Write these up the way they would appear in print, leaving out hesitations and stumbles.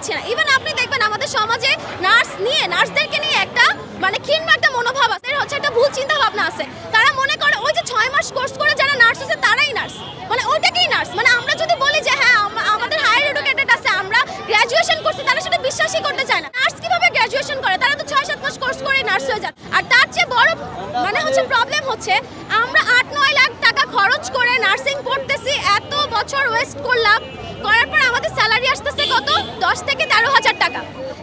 পাচ্ছি না। ইভেন আপনি দেখবেন আমাদের সমাজে নার্সদেরকে নিয়ে একটা মানে ক্ষীণ একটা মনোভাব আছে, হচ্ছে একটা ভুল চিন্তা ভাবনা আছে। তারা মনে করে ওই যে 6 মাস কোর্স করে যারা নার্স আছে তারাই নার্স, মানে ওইটাকেই নার্স। মানে আমরা যদি বলি যে হ্যাঁ আমাদের হায়ার এডুকেটেড আছে, আমরা গ্র্যাজুয়েশন করছি, তারা সেটা বিশ্বাসই করতে চায় না। নার্স কিভাবে গ্র্যাজুয়েশন করে? তারা তো 6-7 মাস কোর্স করে নার্স হয়ে যায়। আর তার চেয়ে বড় মানে হচ্ছে প্রবলেম হচ্ছে আমরা 8-9 লাখ টাকা খরচ করে নার্সিং পড়তেছি, এত বছর ওয়েস্ট করলাম, করার পর আমাদের স্যালারি আসতেছে কত 10 থেকে 13,000 টাকা।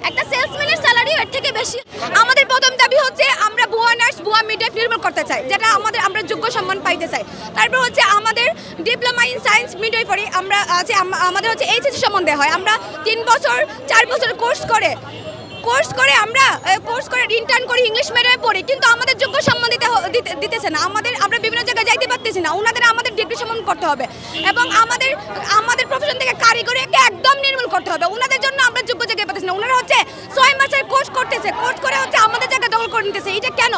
একটা সেলসম্যানের স্যালারি এর থেকে বেশি। আমাদের প্রথম দাবি হচ্ছে আমরা ভুয়া নার্স ভুয়া মিডওয়াইফ নির্মূল করতে চাই, যেটা আমরা যোগ্য সম্মান পাইতে চাই। তারপর হচ্ছে আমাদের ডিপ্লোমা ইন সায়েন্স মিডওয়াইফারি আমরা আছে, আমাদের হচ্ছে এইচএসসি সম্মান দেওয়া হয়। আমরা 3 বছর 4 বছর কোর্স করে আমরা ইন্টার্ন করি, ইংলিশ মিডিয়ামে পড়ি, কিন্তু আমাদের যোগ্য সম্মান দিতেছে না। আমরা বিভিন্ন জায়গায় যাইতে পারতেছি না। আমাদের ডিগ্রি সম্মান করতে হবে এবং আমাদের প্রফেশন থেকে কারিগরিকে একদম নির্মূল করতে হবে। ওনাদের জন্য আমরা যোগ্য জায়গায় পাচ্ছি না। ওনারা হচ্ছে 6 মাসের কোর্স করে হচ্ছে আমাদের জায়গায় দখল করে নিতেছে। এটা কেন?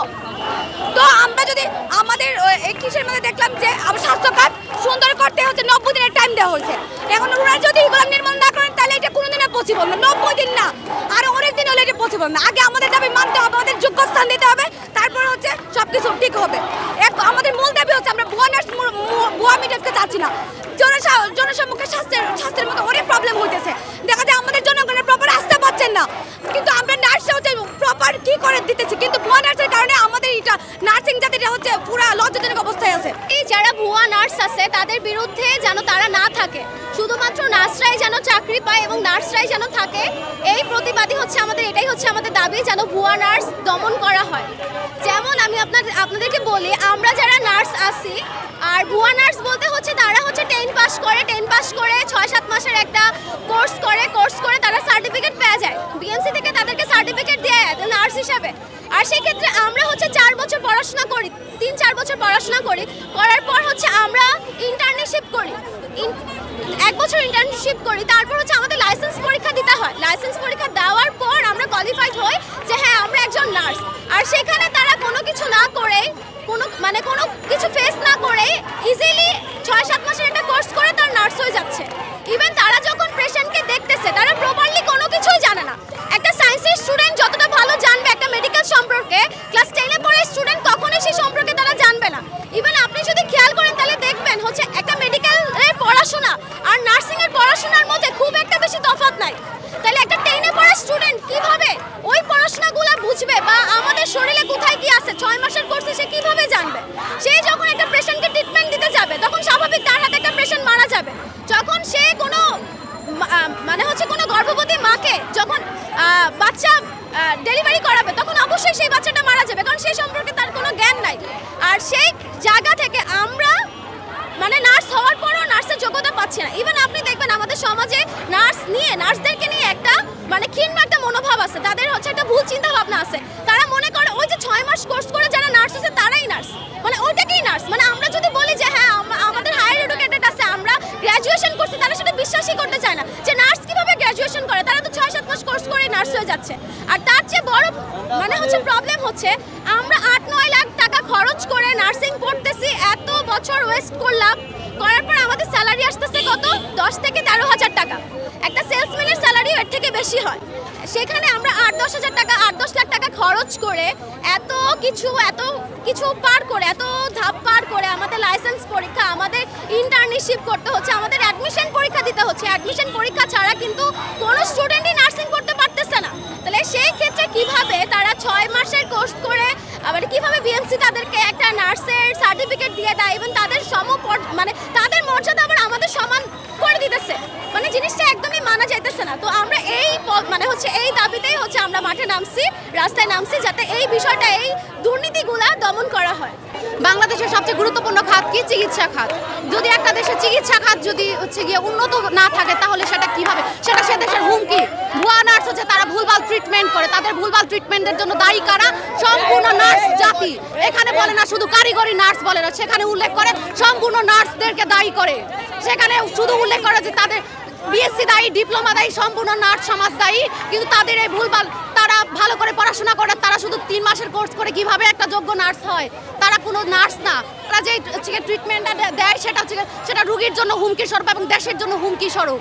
তো আমরা যদি আমাদের এই কিসের মধ্যে দেখলাম যে স্বাস্থ্য খাত সুন্দর করতে হচ্ছে 90 দিনের টাইম দেওয়া হয়েছে। এখন ওনারা যদি এগুলো নির্মূল না করেন তাহলে এটা কোনোদিনও পসিবল না। 90 দিন না, আরো অনেক দিন হলে এটা পসিবল না। আগে আমাদের দাবি মানতে হবে, আমাদের যোগ্য স্থান দিতে হবে, তারপর হচ্ছে সবকিছু ঠিক হবে। আমাদের মূল দাবি হচ্ছে আমরা ভুয়া নার্স ভুয়া মিডওয়াইফকে চাচ্ছি না। জনসম্মুখে স্বাস্থ্যের মতো অনেক প্রবলেম হইতেছে। দেখা যায় আমাদের জনগণের প্রপার আসতে পারছেন না, কিন্তু আমরা নার্সরা হচ্ছে প্রপার কি করে দিতেছি, কিন্তু ভুয়া নার্সের কারণে আমাদের এটা নার্সিং জাতিটা হচ্ছে পুরো লজ্জাজনক অবস্থায় আছে। এই যারা ভুয়া নার্স আছে তাদের বিরুদ্ধে যেন তারা না থাকে, শুধুমাত্র নার্সরাই যেন চাকরি পায় এবং নার্সরাই যেন থাকে, এই প্রতিবাদী হচ্ছে আমাদের, এটাই হচ্ছে আমাদের দাবি, যেন ভুয়া নার্স দমন করা হয়। যেমন আমি আপনাদেরকে বলি, আমরা যারা নার্স আছি, আর ভুয়া নার্স বলতে হচ্ছে তারা হচ্ছে 10 পাস করে 6-7 মাসের একটা কোর্স করে তারা সার্টিফিকেট পেয়ে যায়, বিএমসি থেকে তাদেরকে সার্টিফিকেট দেয় নার্স হিসাবে। আর সেই ক্ষেত্রে আমরা হচ্ছে 4 বছর পড়াশোনা করি, 3-4 বছর পড়াশোনা করার পর হচ্ছে আমরা ইন্টার্নশিপ করি, 1 বছর ইন্টার্নশিপ করি, তারপর হচ্ছে আমাদের লাইসেন্স পরীক্ষা দিতে হয়। লাইসেন্স পরীক্ষা দেওয়ার পর আমরা কোয়ালিফাইড হই যে হ্যাঁ আমরা একজন নার্স। আর সেখানে তারা কোনো কিছু না করে, কোনো কিছু ফেস না করে ইজিলি 6-7 মাসের একটা কোর্স করে তার নার্স হয়ে যাচ্ছে। ইভেন তারা যখন পেশেন্টকে দেখতেছে তারা প্রপারলি কোনো কিছুই জানে না। একটা সায়েন্সের স্টুডেন্ট যতটা ভালো জানবে একটা মেডিকেল সম্পর্কে, ক্লাস 10-এ পড়ে স্টুডেন্ট কখনোই সেই সম্পর্কে তারা জানবে না। ইভেন আপনি যদি খেয়াল করেন তাহলে দেখবেন হচ্ছে একটা মেডিকেলের পড়াশোনা আর নার্সিংয়ের পড়াশোনার মধ্যে খুব একটা বেশি তফাৎ নাই। তাহলে একটা 10-এ পড়া স্টুডেন্ট কিভাবে ওই পড়াশোনাগুলো বুঝবে বা আমাদের শরীরে কোথায় কি আছে 6 মাসের কোর্সে সে কিভাবে জানবে? সে যখন একটা পেশেন্টকে ট্রিটমেন্ট দিতে যাবে তখন স্বাভাবিক তার হাতে একটা পেশেন্ট মারা যাবে। যখন সে কোনো মানে হচ্ছে কোনো গর্ভবতী মাকে যখন বাচ্চা ডেলিভারি করাবে তখন অবশ্যই সেই বাচ্চাটা মারা যাবে, কারণ সেই সম্পর্কে তার কোনো জ্ঞান নাই। আর সেই জায়গা থেকে আমরা মানে নার্স হওয়ার পরও নার্সের যোগ্যতা পাচ্ছি না। ইভেন আপনি দেখবেন আমাদের সমাজে নার্সদেরকে নিয়ে একটা মানে ক্ষীণ একটা মনোভাব আছে, তাদের হচ্ছে একটা ভুল চিন্তা ভাবনা আছে। তারা মনে করে ওই যে 6 মাস কোর্স করে যারা নার্স আছে তারাই নার্স, মানে ওইটাকেই নার্স। মানে আমরা যদি বলি যে হ্যাঁ আমাদের হায়ার এডুকেটেড আছে, আমরা গ্র্যাজুয়েশন করছি, তারা সেটা বিশ্বাসই করতে চায় না যে নার্স কিভাবে গ্র্যাজুয়েশন করে। তারা তো 6-7 মাস কোর্স করে নার্স হয়ে যাচ্ছে। আর তার চেয়ে বড় মানে হচ্ছে প্রবলেম হচ্ছে আমরা 8-9 লাখ টাকা খরচ করে নার্সিং পড়তেছি, এত বছর ওয়েস্ট করলাম, করার পর আমাদের স্যালারি আসতেছে কত 10 থেকে 13,000 টাকা। একটা সেলসম্যানের স্যালারি এর থেকে বেশি হয়। সেখানে আমরা 8-10 লাখ টাকা খরচ করে এত কিছু পার করে, এত ধাপ পার করে আমাদের লাইসেন্স পরীক্ষা, আমাদের ইন্টার্নশিপ করতে হচ্ছে, আমাদের অ্যাডমিশন পরীক্ষা দিতে হচ্ছে। অ্যাডমিশন পরীক্ষা ছাড়া কিন্তু কোনো স্টুডেন্টই নার্সিং করতে পারতেছে না। তাহলে সেই ক্ষেত্রে কিভাবে তারা 6 মাসের কোর্স করে আবার কিভাবে বিএমসি তাদেরকে একটা নার্সের সার্টিফিকেট দিয়ে দেয়, এবং তাদের মানে তাদের মর্যাদা আবার আমাদের সমান করে দিতেছে, মানে জিনিসটা একদমই মানা যাইতেছে না। তো আমরা এই মানে হচ্ছে এই দাবিতেই হচ্ছে আমরা মাঠে নামছি, রাস্তায় নামছি, যাতে এই বিষয়টা, এই দুর্নীতিগুলা দমন করা হয়। বাংলাদেশের সবচেয়ে গুরুত্বপূর্ণ খাত কি? চিকিৎসা খাত। যদি একটা দেশের চিকিৎসা খাত যদি হচ্ছে গিয়ে উন্নত না থাকে তাহলে সেটা কিভাবে, সেটা সে দেশের হুমকি। ভুয়া নার্স হচ্ছে তারা ভুলভাল ট্রিটমেন্ট করে, তাদের ভুলভাল ট্রিটমেন্টের জন্য দায়ী কারা? সম্পূর্ণ নার্স জাতি। এখানে বলে না শুধু কারিগরি নার্স বলে না, সেখানে উল্লেখ করে সম্পূর্ণ নার্সদেরকে দায়ী করে। সেখানে শুধু উল্লেখ করে যে তাদের বিএসসি দায়ী, ডিপ্লোমা দায়ী, সম্পূর্ণ নার্স সমাজ দায়ী, কিন্তু তাদের এই ভুলভাল, তারা ভালো করে পড়াশোনা করে, তারা শুধু 3 মাসের কোর্স করে কিভাবে একটা যোগ্য নার্স হয়? তারা কোনো নার্স না। তারা যে ট্রিটমেন্টটা দেয় সেটা রুগীর জন্য হুমকি স্বরূপ এবং দেশের জন্য হুমকি স্বরূপ।